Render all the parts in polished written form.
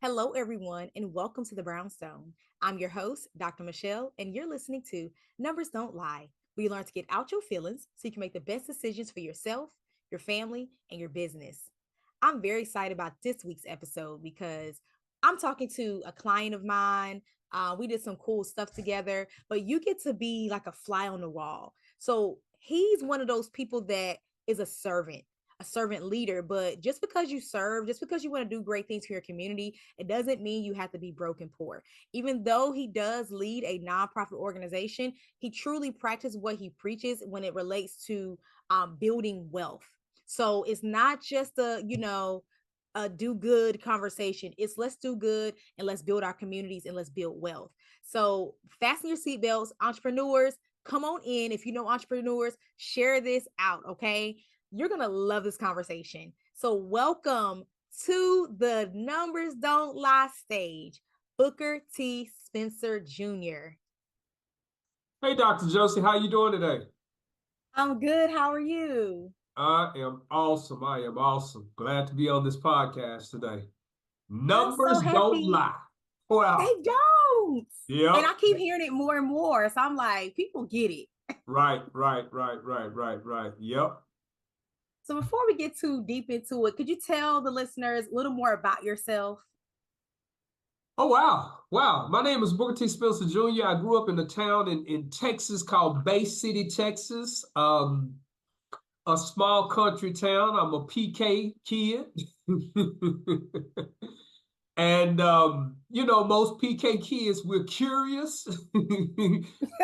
Hello, everyone, and welcome to the Brownstone. I'm your host, Dr. Michele, and you're listening to Numbers Don't Lie. We learn to get out your feelings so you can make the best decisions for yourself, your family, and your business. I'm very excited about this week's episode because I'm talking to a client of mine. We did some cool stuff together, but you get to be like a fly on the wall. So he's one of those people that is a servant leader. But just because you serve, just because you want to do great things for your community, it doesn't mean you have to be broke and poor. Even though he does lead a nonprofit organization, he truly practices what he preaches when it relates to building wealth. So it's not just a do good conversation. It's let's do good and let's build our communities and let's build wealth. So fasten your seatbelts, entrepreneurs. Come on in. If you know entrepreneurs, share this out. Okay. You're going to love this conversation. So, welcome to the Numbers Don't Lie stage, Booker T. Spencer Jr. Hey, Dr. Josie, how you doing today? I'm good. How are you? I am awesome. I am awesome. Glad to be on this podcast today. I'm so Numbers don't happy. lie. Wow. They don't. And Yep. I keep hearing it more and more. So I'm like, people get it. Right. Yep. So before we get too deep into it, could you tell the listeners a little more about yourself? Oh, wow. Wow. My name is Booker T. Spencer Jr. I grew up in a town in Texas called Bay City, Texas. A small country town. I'm a PK kid. And most PK kids, we're curious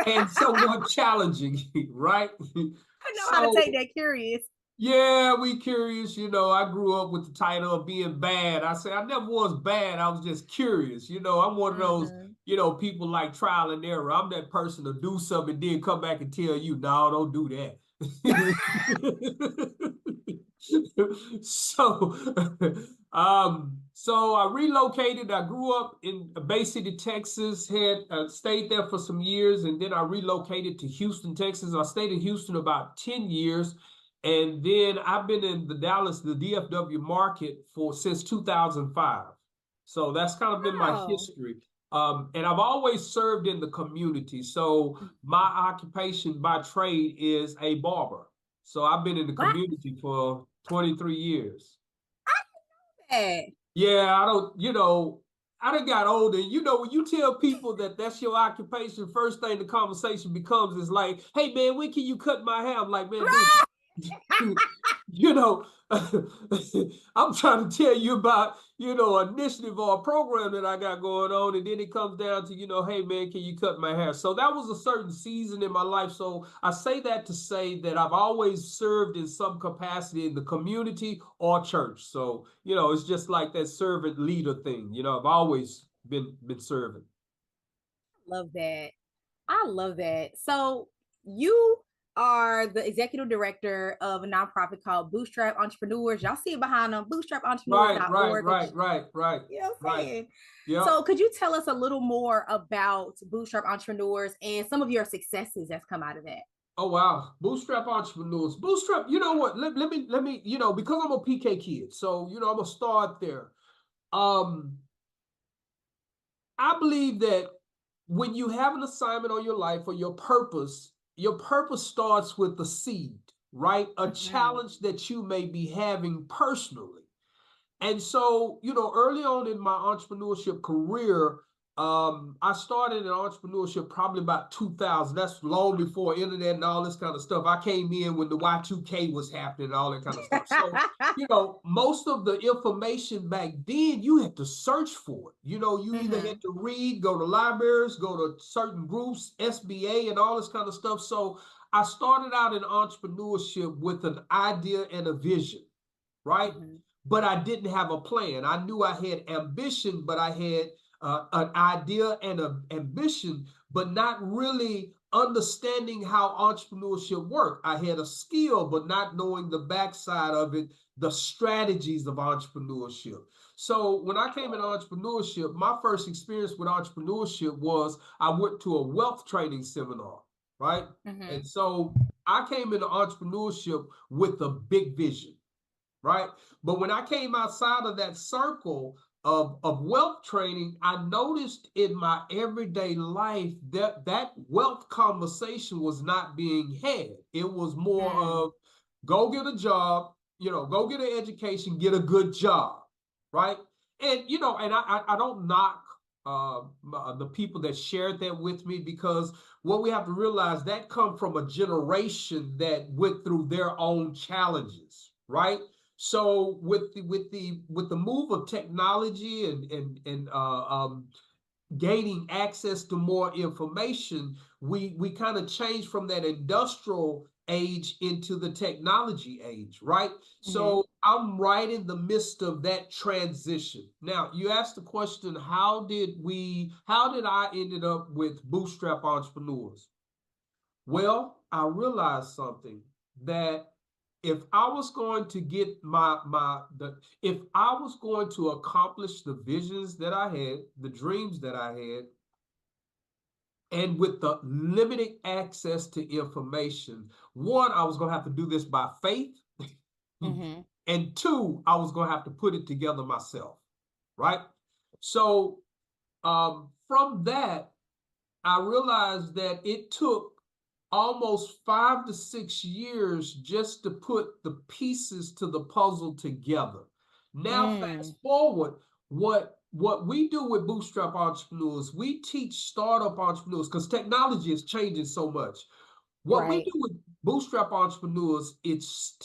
and somewhat challenging, right? I know how to So take that curious. yeah, we curious. I grew up with the title of being bad. I say I never was bad. I was just curious. I'm one of those, Mm-hmm. people like trial and error. I'm that person to do something and then come back and tell you, no, don't do that. so so I relocated. I grew up in Bay City, Texas, had stayed there for some years, and then I relocated to Houston, Texas. I stayed in Houston about 10 years, and then I've been in the DFW market for since 2005. So that's kind of been my Wow. history. And I've always served in the community. So my occupation by trade is a barber. So I've been in the Wow. community for 23 years. That. Yeah, I done got older. When you tell people that that's your occupation, first thing the conversation becomes is like, hey, man, when can you cut my hair? I'm like, man, dude, you know, I'm trying to tell you about, an initiative or a program that I got going on. And then it comes down to, hey, man, can you cut my hair? So that was a certain season in my life. So I say that to say that I've always served in some capacity in the community or church. So, it's just like that servant leader thing. I've always been serving. Love that. I love that. So you are the executive director of a nonprofit called Bootstrap Entrepreneurs. Y'all see it behind them, Right, right, bootstrapentrepreneurs.org. right, right, right, You know what I'm right. saying? Yep. So could you tell us a little more about Bootstrap Entrepreneurs and some of your successes that's come out of that? Oh wow, bootstrap entrepreneurs. Bootstrap, you know what? Let me, because I'm a PK kid, so I'm gonna start there. Um, I believe that when you have an assignment on your life or your purpose starts with the seed, right? A Mm-hmm. challenge that you may be having personally. And so, early on in my entrepreneurship career, I started in entrepreneurship probably about 2000. That's long before internet and all this kind of stuff. I came in when the Y2K was happening and all that kind of stuff. So, most of the information back then, you had to search for it. You either Mm-hmm. had to read, go to libraries, go to certain groups, SBA, and all this kind of stuff. So, I started out in entrepreneurship with an idea and a vision, right? Mm-hmm. But I didn't have a plan. I knew I had ambition, but I had an idea and an ambition, but not really understanding how entrepreneurship worked. I had a skill, but not knowing the backside of it, the strategies of entrepreneurship. So when I came in entrepreneurship, my first experience with entrepreneurship was I went to a wealth training seminar, right? Mm-hmm. And so I came into entrepreneurship with a big vision, right? But when I came outside of that circle, of wealth training, I noticed in my everyday life that that wealth conversation was not being had. It was more Mm. of go get a job, go get an education, get a good job, right? And and I don't knock the people that shared that with me, because what we have to realize, that come from a generation that went through their own challenges, right? So with the move of technology and gaining access to more information, we kind of changed from that industrial age into the technology age, right? Mm-hmm. So I'm right in the midst of that transition. Now, you asked the question, how did I ended up with bootstrap entrepreneurs? Well, I realized something, that if I was going to get if I was going to accomplish the visions that I had, the dreams that I had, and with the limited access to information, one, I was going to have to do this by faith, Mm-hmm. and two, I was going to have to put it together myself, right? So from that, I realized that it took almost 5 to 6 years just to put the pieces to the puzzle together. Now, fast Mm. forward, what we do with bootstrap entrepreneurs, we teach startup entrepreneurs, because technology is changing so much. What we do Right. with bootstrap entrepreneurs, is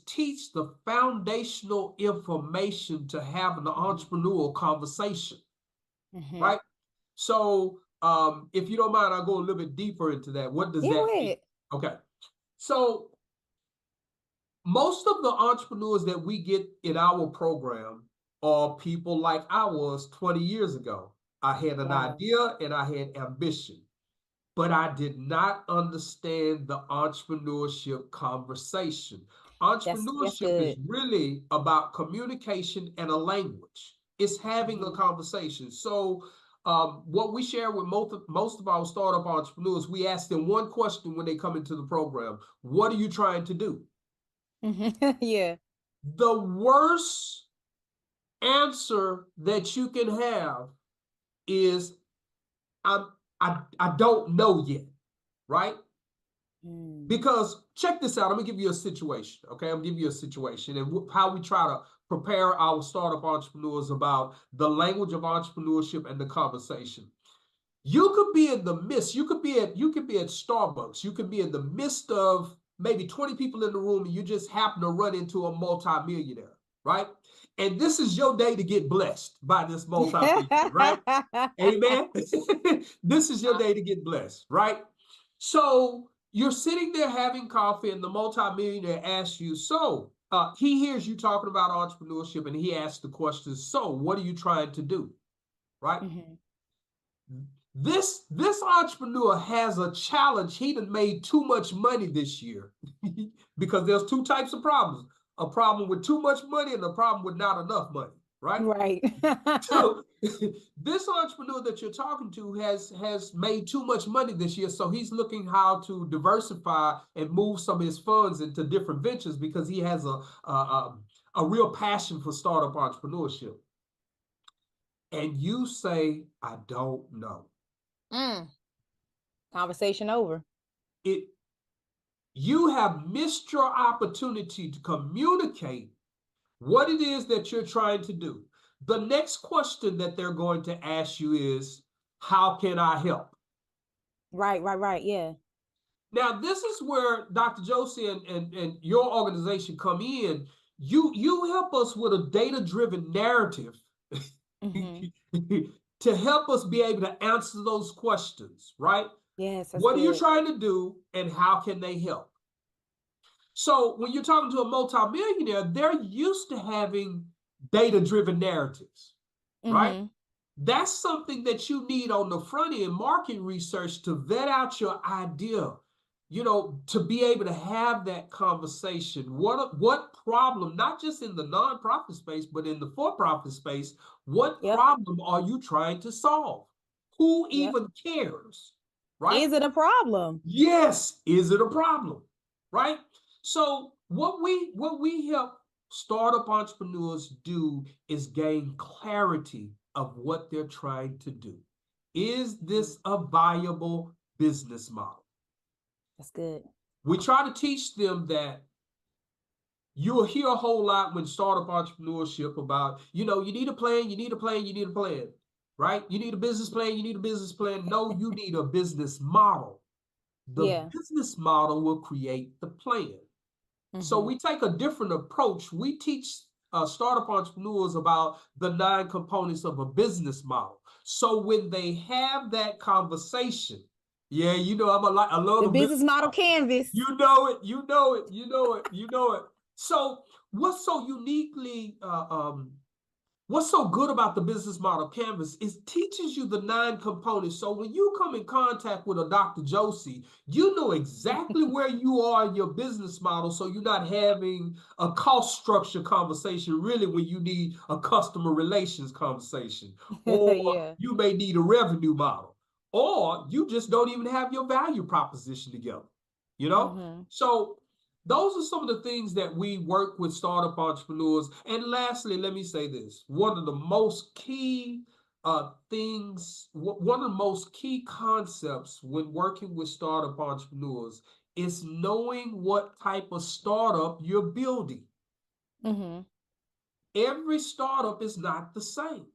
teach the foundational information to have an entrepreneurial conversation, Mm-hmm. right? So, if you don't mind, I'll go a little bit deeper into that. What does Yeah, that go mean? ahead. Okay. So, most of the entrepreneurs that we get in our program are people like I was 20 years ago. I had an Wow. idea and I had ambition, but I did not understand the entrepreneurship conversation. That's Entrepreneurship is good. really about communication and a language. It's having a Mm-hmm. conversation. So, what we share with most of our startup entrepreneurs, we ask them one question when they come into the program: what are you trying to do? Mm-hmm. Yeah. The worst answer that you can have is, I'm I don't know yet, right? Mm. Because check this out. I'm gonna give you a situation. Okay, I'm gonna give you a situation, and how we try to prepare our startup entrepreneurs about the language of entrepreneurship and the conversation. You could be in the midst. You could be at Starbucks. You could be in the midst of maybe 20 people in the room, and you just happen to run into a multimillionaire, right? And this is your day to get blessed by this multimillionaire, right? Amen. This is your day to get blessed, right? So you're sitting there having coffee, and the multimillionaire asks you, so he hears you talking about entrepreneurship, and he asks the question, so what are you trying to do? Right? Mm-hmm. This entrepreneur has a challenge. He done made too much money this year because there's two types of problems: a problem with too much money and a problem with not enough money, right? Right. So this entrepreneur that you're talking to has made too much money this year, so he's looking how to diversify and move some of his funds into different ventures, because he has a real passion for startup entrepreneurship. And you say, I don't know. Mm. Conversation over. It You have missed your opportunity to communicate what it is that you're trying to do. The next question that they're going to ask you is, how can I help? Right, right, right. Yeah. Now, this is where Dr. Josie and your organization come in. You help us with a data-driven narrative Mm-hmm. to help us be able to answer those questions, right? Yes, that's What are you good. trying to do, and how can they help? So when you're talking to a multimillionaire, they're used to having data-driven narratives, right? Mm-hmm. That's something that you need on the front end market research to vet out your idea, to be able to have that conversation. What problem, not just in the nonprofit space, but in the for-profit space, what Yep. problem are you trying to solve? Who Yep. even cares, right? Is it a problem? Yes, is it a problem? Right? So what we help startup entrepreneurs do is gain clarity of what they're trying to do. Is this a viable business model? That's good. We try to teach them that you'll hear a whole lot when startup entrepreneurship about, you need a plan, you need a plan, you need a plan, right? You need a business plan, you need a business plan. No, you need a business model. The Yeah. business model will create the plan. So we take a different approach. We teach startup entrepreneurs about the 9 components of a business model. So when they have that conversation, yeah, I love The the business business model model. canvas. You know it, you know it, you know it, you know it. So what's so uniquely what's so good about the business model canvas is teaches you the 9 components. So when you come in contact with a Dr. Josie, you know exactly where you are in your business model. So you're not having a cost structure conversation really when you need a customer relations conversation, or Yeah. you may need a revenue model, or you just don't even have your value proposition together, you know? So those are some of the things that we work with startup entrepreneurs. And lastly, let me say this. One of the most key one of the most key concepts when working with startup entrepreneurs is knowing what type of startup you're building. Every startup is not the same.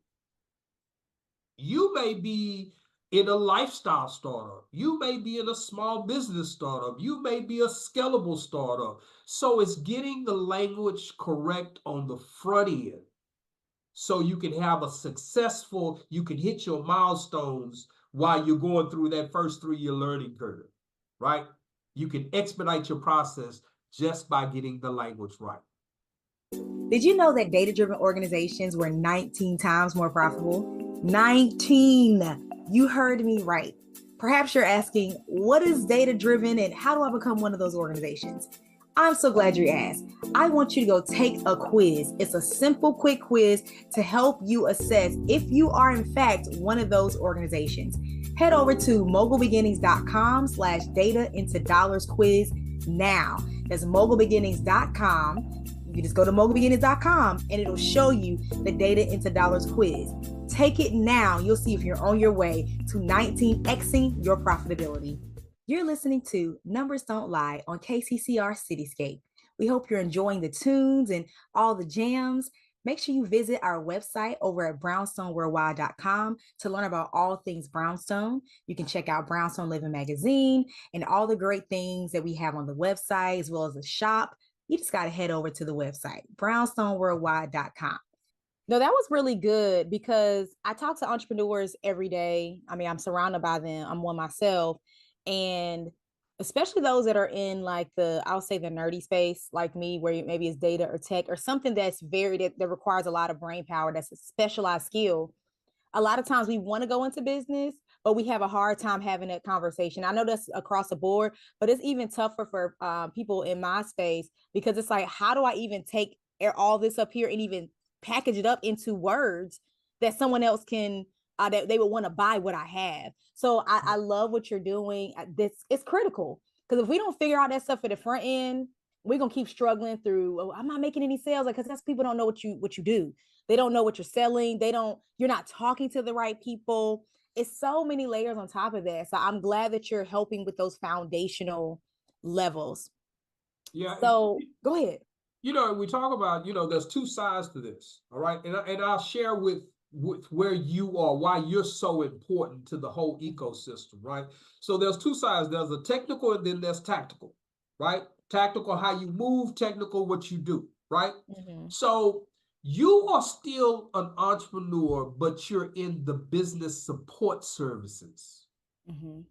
You may be in a lifestyle startup. You may be in a small business startup. You may be a scalable startup. So it's getting the language correct on the front end so you can have you can hit your milestones while you're going through that first 3-year learning curve, right? You can expedite your process just by getting the language right. Did you know that data-driven organizations were 19 times more profitable? 19. You heard me right. Perhaps you're asking, what is data-driven and how do I become one of those organizations? I'm so glad you asked. I want you to go take a quiz. It's a simple, quick quiz to help you assess if you are in fact one of those organizations. Head over to mogulbeginnings.com/data into dollars quiz now. That's mogulbeginnings.com. You can just go to mogulbeginnings.com and it'll show you the Data into Dollars quiz. Take it now. You'll see if you're on your way to 19xing your profitability. You're listening to Numbers Don't Lie on KCCR Cityscape. We hope you're enjoying the tunes and all the jams. Make sure you visit our website over at brownstoneworldwide.com to learn about all things Brownstone. You can check out Brownstone Living Magazine and all the great things that we have on the website, as well as the shop. You just got to head over to the website, brownstoneworldwide.com. No, that was really good because I talk to entrepreneurs every day. I mean, I'm surrounded by them. I'm one myself. And especially those that are in like I'll say the nerdy space, like me, where maybe it's data or tech or something that's that requires a lot of brain power, that's a specialized skill. A lot of times we want to go into business, but we have a hard time having that conversation. I know that's across the board, but it's even tougher for people in my space because it's like, how do I even take all this up here and even package it up into words that someone else can, that they would want to buy what I have. So I love what you're doing. It's critical because if we don't figure out that stuff at the front end, we're gonna keep struggling through. Oh, I'm not making any sales because that's people don't know what you do. They don't know what you're selling. You're not talking to the right people. It's so many layers on top of that. So I'm glad that you're helping with those foundational levels. Yeah. So go ahead. We talk about, there's 2 sides to this. All right. And I'll share with where you are, why you're so important to the whole ecosystem, right? So there's 2 sides. There's a technical and then there's tactical, right? Tactical, how you move, technical, what you do, right? So you are still an entrepreneur, but you're in the business support services.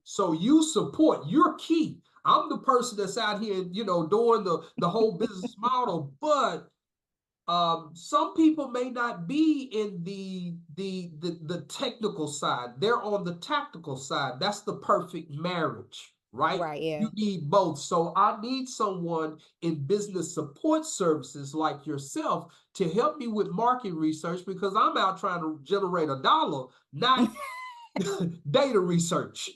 So you're key. I'm the person that's out here, doing the whole business model, but some people may not be in the technical side. They're on the tactical side. That's the perfect marriage, right? Right. Yeah. You need both. So I need someone in business support services like yourself to help me with market research because I'm out trying to generate a dollar, not data research.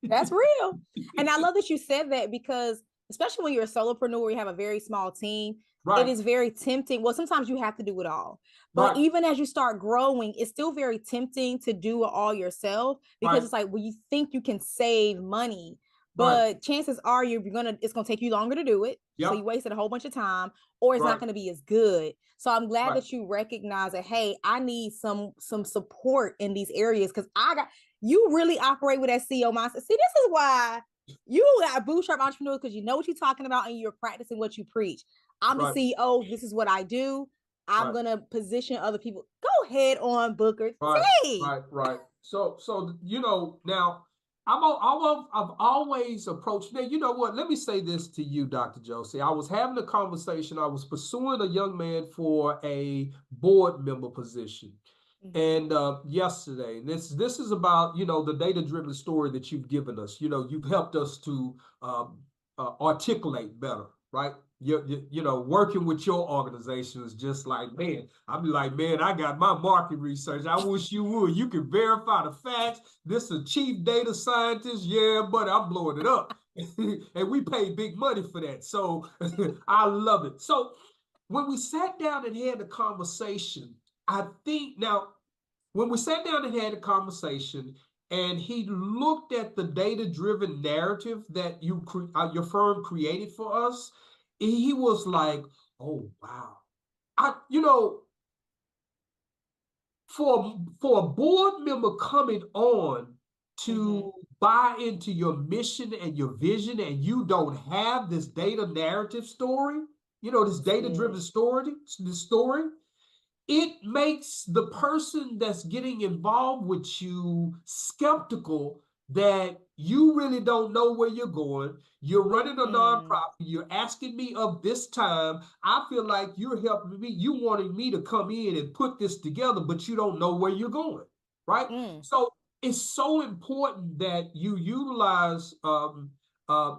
That's real. And I love that you said that because especially when you're a solopreneur, you have a very small team. it Right. is very tempting. Well, sometimes you have to do it all. But Right. even as you start growing, it's still very tempting to do it all yourself because Right. it's like, well, you think you can save money, Right. but chances are it's gonna take you longer to do it. So you Yep. wasted a whole bunch of time, or it's not Right. gonna be as good. So I'm glad Right. that you recognize that, hey, I need some support in these areas because I got you really operate with that CEO mindset. See, this is why you got bootstrap entrepreneurs because you know what you're talking about and you're practicing what you preach. I'm the Right. CEO. This is what I do. I'm Right. gonna position other people. Go ahead on Booker Right, T. right, right. So now I've always approached. Now you know what? Let me say this to you, Dr. Josie. I was having a conversation. I was pursuing a young man for a board member position, Mm-hmm. and yesterday, this is about the data driven story that you've given us. You've helped us to articulate better, right? Working with your organization is just like, man, I'll be like, man, I got my market research. I wish you would. You can verify the facts. This is a chief data scientist. Yeah, but I'm blowing it up. And we pay big money for that. So I love it. So when we sat down and had a conversation, I think now, when we sat down and had a conversation, and he looked at the data-driven narrative that your firm created for us, he was like, "Oh wow, I for a board member coming on Mm-hmm. to buy into your mission and your vision, and you don't have this data narrative story, this That's good. data-driven story, this story." It makes the person that's getting involved with you skeptical that you really don't know where you're going. You're running a Mm. nonprofit. You're asking me of this time. I feel like you're helping me. You wanting me to come in and put this together, but you don't know where you're going, right? Mm. So it's so important that you utilize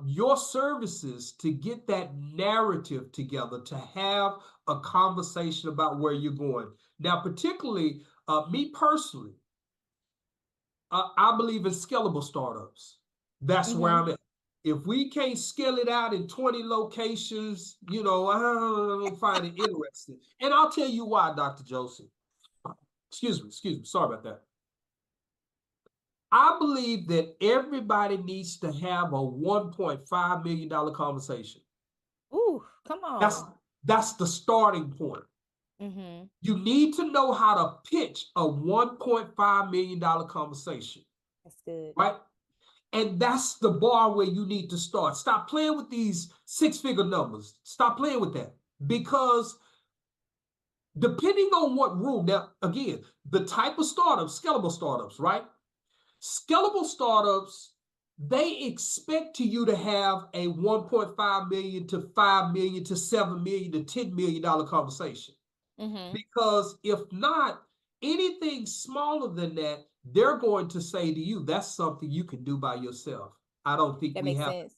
your services to get that narrative together, to have a conversation about where you're going. Now, particularly me personally, I believe in scalable startups. That's where Mm-hmm. I'm at. If we can't scale it out in 20 locations, I don't find it interesting. And I'll tell you why, Dr. Joseph. Excuse me. Sorry about that. I believe that everybody needs to have a $1.5 million conversation. Ooh, come That's on. that's the starting point. Mm-hmm. You need to know how to pitch a $1.5 million conversation, That's good. right? And that's the bar where you need to start. Stop playing with these six-figure numbers. Stop playing with that. Because depending on what room, now, again, the type of startups, scalable startups, right? Scalable startups, they expect to you to have a 1.5 million to 5 million to 7 million to $10 million conversation. Mm-hmm. Because if not, anything smaller than that, they're going to say to you, that's something you can do by yourself. I don't think That we makes have, sense.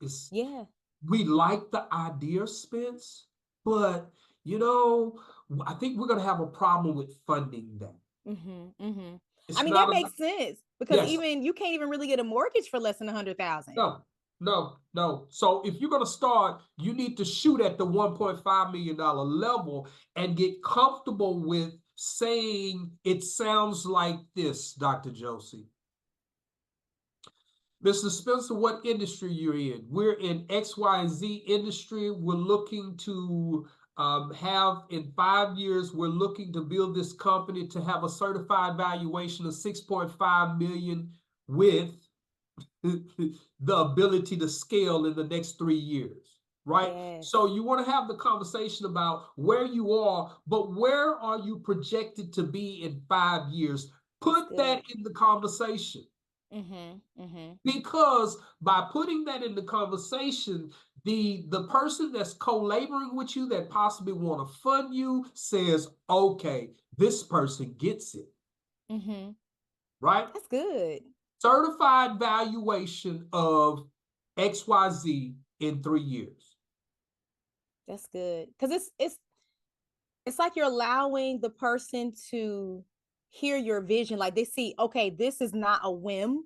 it's Yeah. we like the idea, Spence, but you know, I think we're gonna have a problem with funding that. Mm-hmm. Mm-hmm. I It's mean, that not a makes sense because yes. even you can't even really get a mortgage for less than 100,000. No, no. So if you're going to start, you need to shoot at the $1.5 million level and get comfortable with saying it sounds like this, Dr. Josie. Mr. Spencer, what industry you're in? We're in X, Y, and Z industry. We're looking to have in 5 years, we're looking to build this company to have a certified valuation of 6.5 million with the ability to scale in the next 3 years, right? Yes. So you want to have the conversation about where you are, but where are you projected to be in 5 years? That's Put that good. in the conversation, Mm-hmm. Mm-hmm. because by putting that in the conversation, the person that's co-laboring with you that possibly want to fund you says, okay, this person gets it, Mm-hmm. right? That's good. Certified valuation of XYZ in 3 years. That's good. Because it's like you're allowing the person to hear your vision. Like they see, okay, this is not a whim.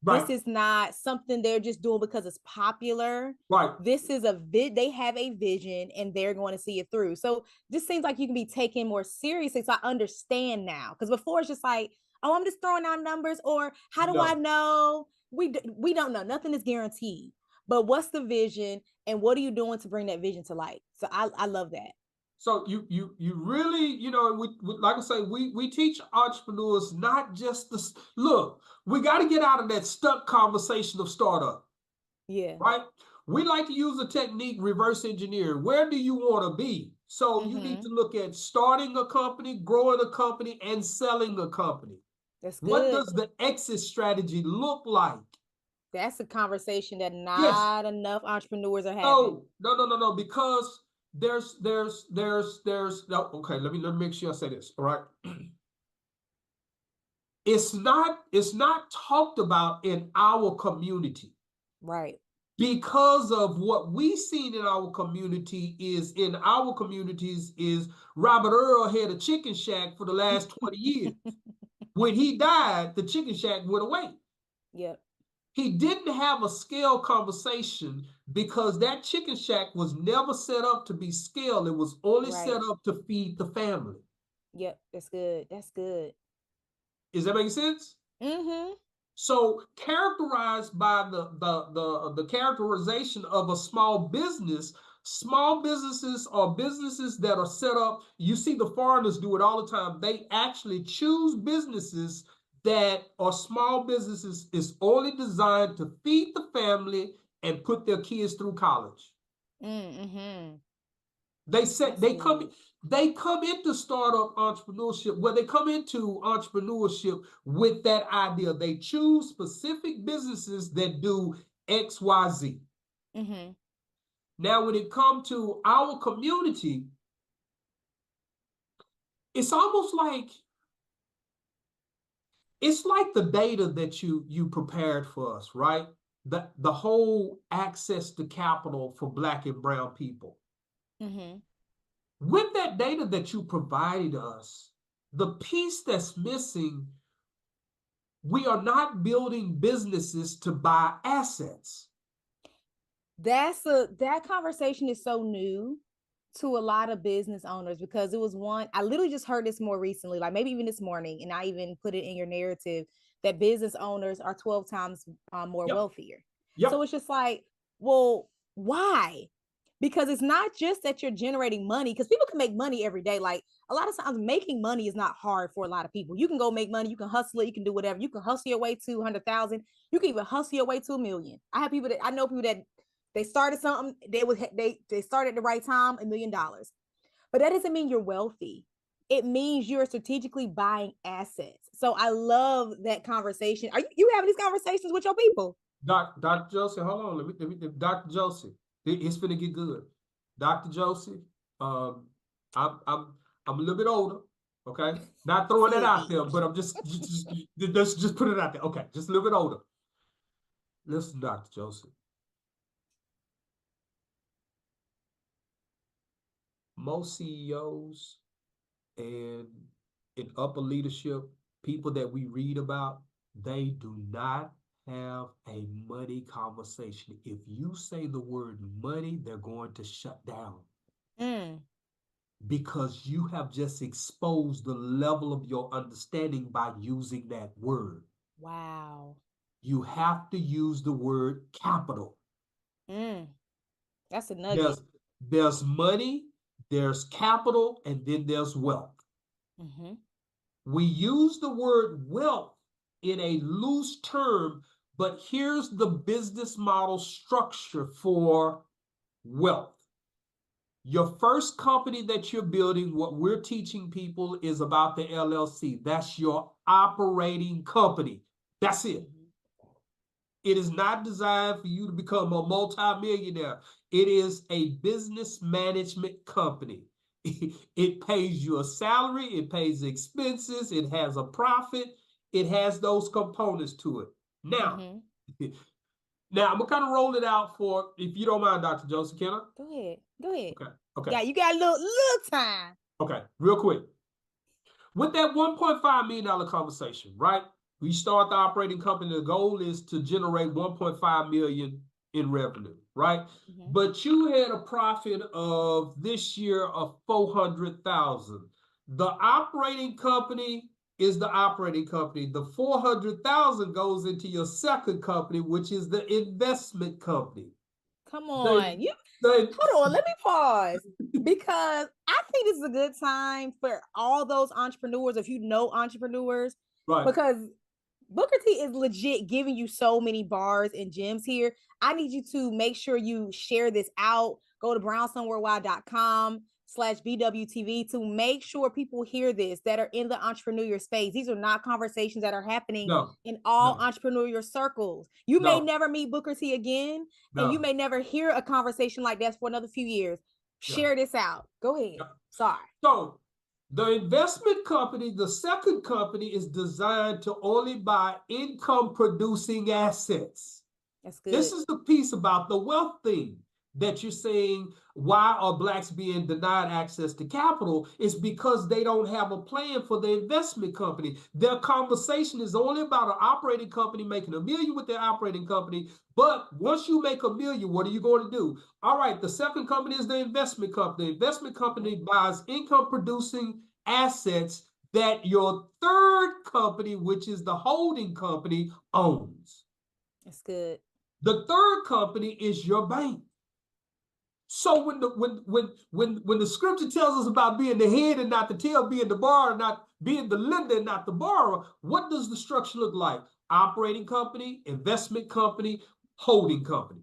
Right. This is not something they're just doing because it's popular. Right. This is they have a vision and they're going to see it through. So this seems like you can be taken more seriously. So I understand now. Because before it's just like, oh, I'm just throwing out numbers, or how do I No. know? We don't know. Nothing is guaranteed. But what's the vision and what are you doing to bring that vision to light? So I love that. So you really, we like I say, we teach entrepreneurs not just the look. We got to get out of that stuck conversation of startup, Yeah. right? We like to use the technique reverse engineering. Where do you want to be? So you need Mm-hmm. to look at starting a company, growing a company, and selling a company. That's What good. does the exit strategy look like? That's a conversation that Yes. not enough entrepreneurs are having. No. Because there's no, okay, let me make sure I say this. All right. It's not talked about in our community Right. because of what we seen in our community is in our communities is Robert Earl had a chicken shack for the last 20 years. When he died, the chicken shack went away. Yep. He didn't have a scale conversation because that chicken shack was never set up to be scaled. It was only set Right. up to feed the family. Yep. That's good. That's good. Is that making sense? Mm-hmm. So characterized by the characterization of a small businesses are businesses that are set up. You see the foreigners do it all the time. They actually choose businesses that are small businesses is only designed to feed the family and put their kids through college. Mm-hmm. They said That's good. they come into startup entrepreneurship, they come into entrepreneurship with that idea. They choose specific businesses that do XYZ. Mm-hmm. Now, when it comes to our community, it's almost like it's like the data that you prepared for us, right? The whole access to capital for Black and brown people. Mm-hmm. With that data that you provided us, the piece that's missing, we are not building businesses to buy assets. That conversation is so new to a lot of business owners because it was one I literally just heard this more recently, like maybe even this morning, and I even put it in your narrative that business owners are 12 times more Yep. wealthier. So Yep. it's just like, well, why? Because it's not just that you're generating money, because people can make money every day. Like a lot of times, making money is not hard for a lot of people. You can go make money, you can hustle it, you can do whatever. You can hustle your way to 100,000. You can even hustle your way to 1 million. I know people that they started something, they started at the right time, $1 million. But that doesn't mean you're wealthy. It means you're strategically buying assets. So I love that conversation. Are you having these conversations with your people? Dr. Josie, hold on. Dr. Josie, it's finna get good. Dr. Josie, um, I'm I'm a little bit older, okay? Not throwing See that it out there, then. but I'm let's just put it out there. Okay, just a little bit older. Listen, Dr. Josie, most CEOs and in upper leadership, people that we read about, they do not have a money conversation. If you say the word money, they're going to shut down Mm, because you have just exposed the level of your understanding by using that word. wow. You have to use the word capital. Mm, that's a nugget. There's money, there's capital, and then there's wealth. Mm-hmm. We use the word wealth in a loose term, but here's the business model structure for wealth. Your first company that you're building, what we're teaching people is about the LLC. That's your operating company. That's it. Mm-hmm. It is not designed for you to become a multimillionaire. It is a business management company. It pays you a salary, it pays expenses, it has a profit, it has those components to it. Now, Mm-hmm. now I'm gonna kind of roll it out for, if you don't mind, Dr. Joseph, can I? Go ahead. Go ahead. Okay, okay, Yeah, you got a little time. okay, real quick. With that $1.5 million conversation, right? We start the operating company. The goal is to generate 1.5 million in revenue, right? Mm-hmm. But you had a profit of this year of 400,000. The operating company is the operating company. The 400,000 goes into your second company, which is the investment company. Come on. Hold on, let me pause because I think this is a good time for all those entrepreneurs, if you know entrepreneurs, right. because Booker T is legit giving you so many bars and gems here. I need you to make sure you share this out. Go to brownstoneworldwide.com/BWTV to make sure people hear this that are in the entrepreneurial space. These are not conversations that are happening No, in all no, entrepreneurial circles. You may no, never meet Booker T again, and you no. may never hear a conversation like that for another few years. Yeah. Share this out. Go ahead. Yeah. Sorry. So the investment company, the second company, is designed to only buy income producing assets. That's good. This is the piece about the wealth thing that you're saying, why are blacks being denied access to capital? Is because they don't have a plan for the investment company. Their conversation is only about an operating company making $1 million with their operating company. But once you make $1 million, what are you going to do? All right, the second company is the investment company. The investment company buys income producing assets that your third company, which is the holding company, owns. That's good. The third company is your bank. So when the scripture tells us about being the head and not the tail, being the borrower, not being the lender and not the borrower, what does the structure look like? Operating company, investment company, holding company.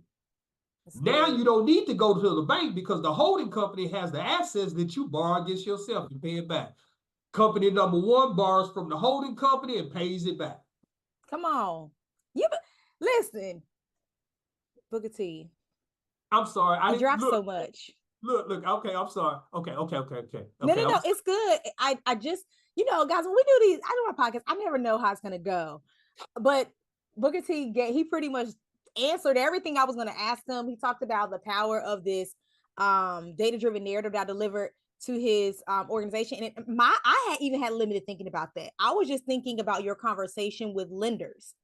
That's now good. You don't need to go to the bank because the holding company has the assets that you borrow against yourself and pay it back. Company number one borrows from the holding company and pays it back. Come on. Listen, Booker T. I'm sorry. I dropped so much. Look. Okay, I'm sorry. Okay. No. It's good. I just, guys, when we do these, I do my podcast, I never know how it's gonna go. But Booker T, he pretty much answered everything I was gonna ask him. He talked about the power of this data-driven narrative that I delivered to his organization. And I had even had limited thinking about that. I was just thinking about your conversation with lenders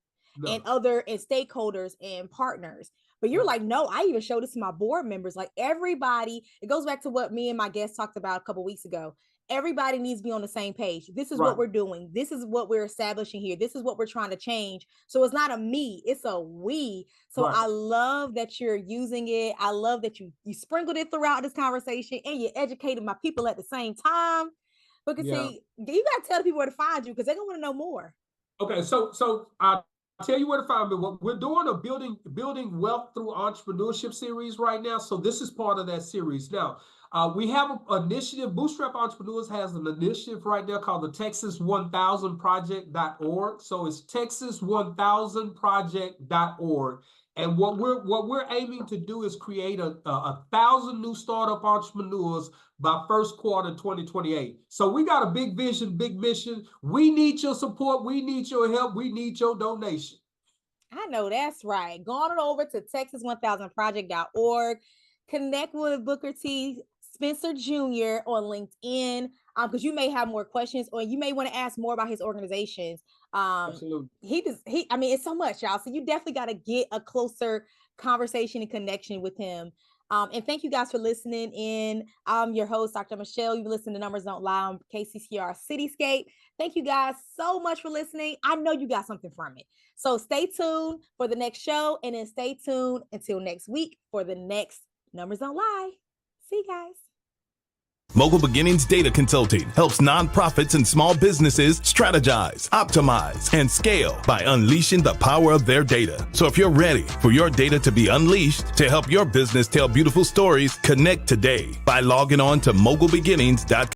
and other and stakeholders and partners. But you're like, no, I even showed this to my board members. Like everybody, it goes back to what me and my guest talked about a couple of weeks ago. Everybody needs to be on the same page. This is what we're doing. This is what we're establishing here. This is what we're trying to change. So it's not a me, it's a we. So I love that you're using it. I love that you sprinkled it throughout this conversation and you educated my people at the same time. Because see, you got to tell the people where to find you because they're going to want to know more. Okay, so I'll tell you where to find me. We're doing a building wealth through entrepreneurship series right now. So this is part of that series. Now, we have an initiative. Bootstrap Entrepreneurs has an initiative right now called the Texas1000project.org. So it's Texas1000project.org. And what we're aiming to do is create a 1,000 new startup entrepreneurs by first quarter 2028. So we got a big vision, big mission. We need your support. We need your help. We need your donation. I know that's right. Go on over to Texas1000project.org. Connect with Booker T. Spencer Jr. on LinkedIn because you may have more questions or you may want to ask more about his organizations. Absolutely. It's so much, y'all. So you definitely got to get a closer conversation and connection with him. And thank you guys for listening in. I'm your host, Dr. Michele. You listen to Numbers Don't Lie on KCCR Cityscape. Thank you guys so much for listening. I know you got something from it. So stay tuned for the next show and then stay tuned until next week for the next Numbers Don't Lie. See you guys. Mogul Beginnings Data Consulting helps nonprofits and small businesses strategize, optimize, and scale by unleashing the power of their data. So if you're ready for your data to be unleashed to help your business tell beautiful stories, connect today by logging on to mogulbeginnings.com.